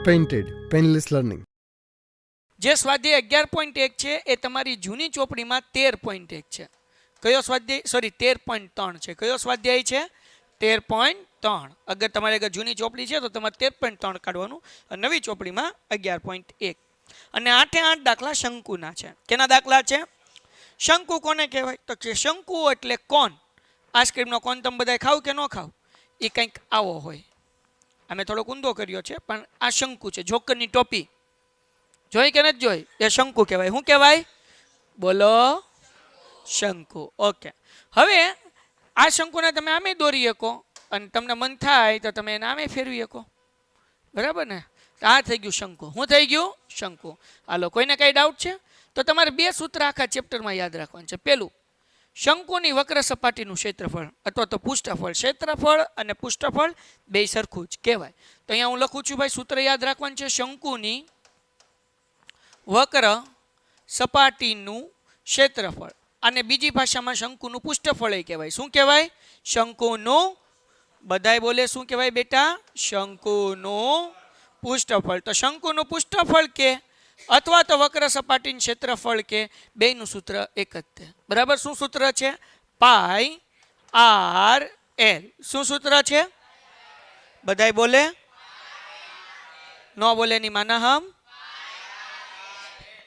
Painted, Painless Learning. જે સ્વાધ્યાય 11.1 છે એ તમારી જૂની ચોપડીમાં 13.1 છે. કયો સ્વાધ્યાય? સોરી 13.3 છે. કયો સ્વાધ્યાય છે? 13.3. અગર તમારે અગર જૂની ચોપડી છે તો તમારે 13.3 કાઢવાનું, નવી ચોપડીમાં 11.1. અને 8 દાખલા શંકુના છે. કેના દાખલા છે? શંકુ કોને કહેવાય? તો કે શંકુ એટલે કોણ. આઈસ્ક્રીમનો કોણ તમે બધા ખાવ કે ન ખાવ? એ કંઈક આવો હોય. અમે થોડોક ઊંધો કર્યો છે પણ આ શંકુ છે. જોકરની ટોપી જોઈ કે નથી જોઈ? એ શંકુ કહેવાય. શું કહેવાય? બોલો, શંકુ. ઓકે. હવે આ શંકુને તમે આમે દોરી શકો અને તમને મન થાય તો તમે એને આમે ફેરવી શકો. બરાબર ને? આ થઈ ગયું શંકુ. શું થઈ ગયું? શંકુ. હાલો, કોઈને કઈ ડાઉટ છે? તો તમારે 2 સૂત્ર આખા ચેપ્ટરમાં યાદ રાખવાનું છે. પહેલું, શંકુની વક્ર સપાટીનું ક્ષેત્રફળ અથવા તો પૃષ્ઠફળ. ક્ષેત્રફળ અને પૃષ્ઠફળ બે સરખું જ કહેવાય. તો અહીંયા હું લખું છું ભાઈ, સૂત્ર યાદ રાખવાનું છે. શંકુની વક્ર સપાટીનું ક્ષેત્રફળ, અને બીજી ભાષામાં શંકુનું પૃષ્ઠફળ કહેવાય. શું કહેવાય? શંકુનું. બધાય બોલે શું કહેવાય બેટા? શંકુનું પૃષ્ઠફળ. તો શંકુનું પૃષ્ઠફળ કે અથવા તો વક્ર સપાટીનું ક્ષેત્રફળ કે બેયનું સૂત્ર એક જ છે. બરાબર? શું સૂત્ર છે? Pi R L. શું સૂત્ર છે? બધાય બોલે? નો બોલે ની માના હમ.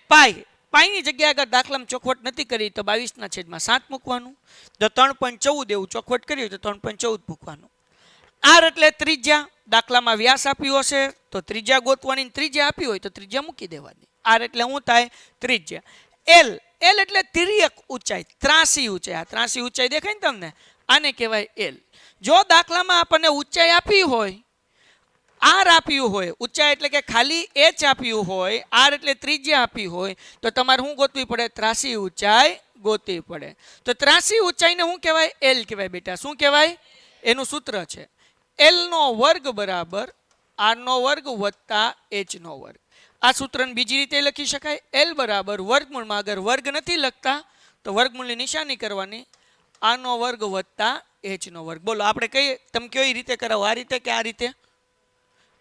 પાઈ. પાઈની જગ્યાએ આગળ દાખલામાં ચોખવટ નથી કરી તો 22/7 મૂકવાનું. જો 3.14 એવું ચોખવટ કરી તો 3.14 મૂકવાનું. આર એટલે ત્રિજ્યા. દાખલામાં વ્યાસ આપ્યો હશે તો ત્રિજ્યા ગોતવાની, ત્રિજ્યા આપી હોય તો ત્રિજ્યા મૂકી દેવાની. આર એટલે શું થાય? ત્રિજ્યા. એલ. એલ એટલે તિર્યક ઊંચાઈ, ત્રાસી ઊંચાઈ. આ ત્રાસી ઊંચાઈ દેખાય ને તમને? આને કહેવાય એલ. જો દાખલામાં આપણને ઊંચાઈ આપી હોય, આર આપ્યું હોય, ઊંચાઈ એટલે કે ખાલી એચ આપ્યું હોય, આર એટલે ત્રિજ્યા આપી હોય, તો તમારે શું ગોતવી પડે? ત્રાસી ઊંચાઈ ગોતવી પડે. તો ત્રાસી ઊંચાઈને શું કહેવાય? એલ કહેવાય બેટા. શું કહેવાય? એનું સૂત્ર છે એલ નો વર્ગ બરાબર આર નો વર્ગ વત્તા એચ નો વર્ગ. આ સૂત્રને બીજી રીતે લખી શકાય. એલ બરાબર વર્ગમૂળમાં અગર વર્ગ નથી લખતા તો વર્ગમૂળની નિશાની કરવાની, આર નો વર્ગ વત્તા એચ નો વર્ગ. બોલો આપણે કઈ, તમે કઈ રીતે કરાવો? આ રીતે કે આ રીતે?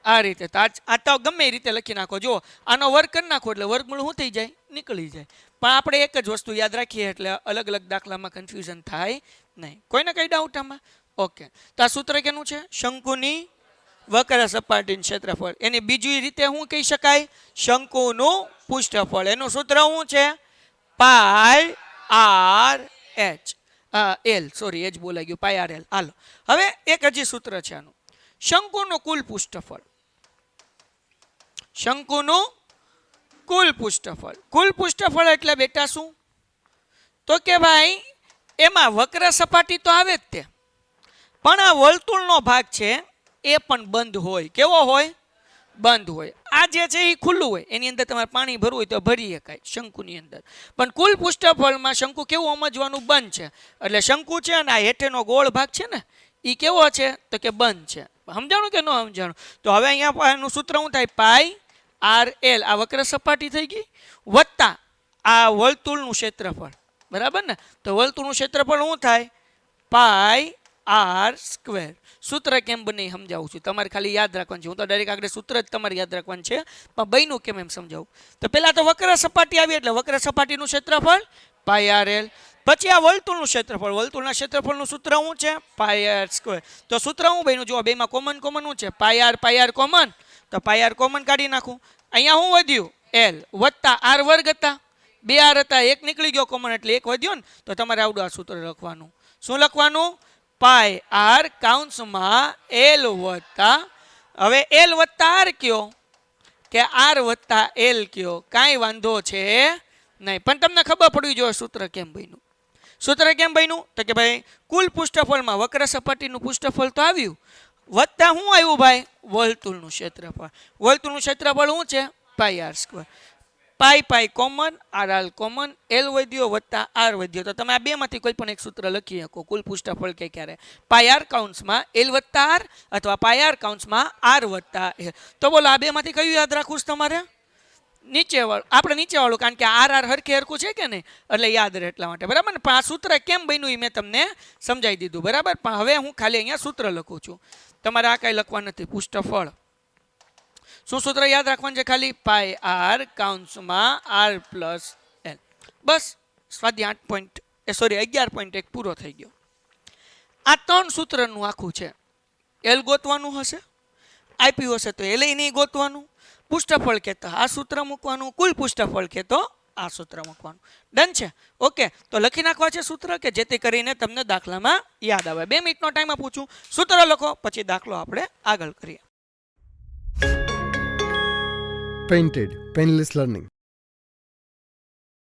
આ રીતે. તો આ તો ગમે એ રીતે લખી નાખો. જો આનો વર્ગ કરી નાખો એટલે વર્ગમૂળ શું થઈ જાય? નીકળી જાય. પણ આપણે એક જ વસ્તુ યાદ રાખીએ એટલે અલગ અલગ દાખલામાં કન્ફ્યુઝન થાય નહીં. કોઈને કઈ ડાઉટ આમાં? ઓકે. તો આ સૂત્ર કેનું છે? શંકુની વક્ર સપાટીનું ક્ષેત્રફળ. એની બીજી રીતે શું કહી શકાય? શંકુનું પૃષ્ઠફળ. એનું સૂત્ર શું છે? Pi r h. L, sorry h બોલાઈ ગયું. પાઈ આર એલ. હાલો, હવે એક હજી સૂત્ર છે આનું. શંકુનું કુલ પૃષ્ઠફળ. શંકુનું કુલ પૃષ્ઠફળ. કુલ પૃષ્ઠફળ એટલે બેટા શું? તો કે ભાઈ એમાં વક્ર સપાટી તો આવે જ તે, પણ આ વર્તુળનો ભાગ છે એ પણ બંધ હોય. કેવો હોય? બંધ હોય. આ જે છે એ ખુલ્લું હોય, એની અંદર તમારે પાણી ભરવું હોય તો ભરી શકાય શંકુની અંદર. પણ કુલ પૃષ્ઠફળમાં શંકુ કેવું સમજવાનું? બંધ છે. એટલે શંકુ છે અને આ હેઠેનો ગોળ ભાગ છે ને એ કેવો છે? તો કે બંધ છે. સમજાણું કે ન સમજાણું? તો હવે અહીંયા એનું સૂત્ર શું થાય? પાઈ આર એલ. આ વક્ર સપાટી થઈ ગઈ વત્તા આ વર્તુળનું ક્ષેત્રફળ. બરાબર ને? તો વર્તુળનું ક્ષેત્રફળ શું થાય? પાઈ આર સ્ક્વેર. સૂત્ર કેમ બને સમજાવું છું, તમારે ખાલી યાદ રાખવાનું છે. હું તો ડાયરેક્ટ આગળ સૂત્ર જ તમારે યાદ રાખવાનું છે, પણ બન્યું કેમ એમ સમજાવું. તો પહેલા તો વક્ર સપાટી આવી એટલે વક્ર સપાટીનું ક્ષેત્રફળ પાઈ આર એલ. પછી આ વર્તુળનું ક્ષેત્રફળ. વર્તુળના ક્ષેત્રફળનું સૂત્ર શું છે? Pi r square. તો સૂત્ર શું બન્યું? જો બેમાં કોમન કોમન શું છે? Pi R common. તો પાઈ આર કોમન કાઢી નાખું. અહીંયા શું વધ્યું? એલ વત્તા આર વર્ગ હતા, 2 આર હતા, એક નીકળી ગયો કોમન એટલે 1 વધ્યો ને. તો તમારે આવડું આ સૂત્ર લખવાનું. શું લખવાનું? પાઈ આર કાઉન્સમાં એલ વત્તા, હવે એલ વત્તા આર કયો કે આર વત્તા એલ કયો, કાંઈ વાંધો છે નહીં. પણ તમને ખબર પડવી જોઈએ સૂત્ર કેમ બન્યું. સૂત્ર કેમ બન્યું? તો કે ભાઈ કુલ પૃષ્ઠફળમાં વક્ર સપાટીનું પૃષ્ઠફળ તો આવ્યું, વત્તા શું આવ્યું ભાઈ? વર્તુળનું ક્ષેત્રફળ. વર્તુળનું ક્ષેત્રફળ શું છે? Pi r square. Pi pi common, r r common, l વધ્યો વત્તા આર વધ્યો. તો તમે આ બેમાંથી કોઈ પણ એક સૂત્ર લખી શકો. કુલ પૃષ્ઠફળ કે ક્યારે પાઈ આર કાઉન્સમાં એલ વત્તા આર અથવા પાઈ આર કાઉન્સમાં આર વત્તા એલ. તો બોલો આ બેમાંથી કયું યાદ રાખવું છે તમારે? નીચેવાળું. આપણે નીચેવાળું, કારણ કે આર આર હરખે હરખું છે કે નહીં એટલે યાદ રહે એટલા માટે. બરાબર ને? પણ આ સૂત્ર કેમ બન્યું એ મેં તમને સમજાવી દીધું. બરાબર? પણ હવે હું ખાલી અહીંયા સૂત્ર લખું છું, તમારે આ કાંઈ લખવા નથી. પૃષ્ઠફળ શું સૂત્ર યાદ રાખવાનું છે? ખાલી પાઈ આર કૌંસમાં આર પ્લસ એલ. બસ સ્વાધ્યાય 11.1 પૂરો થઈ ગયો. આ 3 સૂત્રનું આખું છે. એલ ગોતવાનું હશે, આપ્યું હશે તો એલ નહીં ગોતવાનું, પુષ્ઠફળ કહેતો આ સૂત્ર મૂકવાનું, કુલ પુષ્ઠફળ કહેતો આ સૂત્ર મૂકવાનું. ડન છે? ઓકે, તો લખી નાખવા છે સૂત્ર કે જેથી કરીને તમને દાખલામાં યાદ આવે. 2 મિનિટનો ટાઈમ આપું છું, સૂત્ર લખો, પછી દાખલો આપણે આગળ કરીએ. Painted, Painless Learning.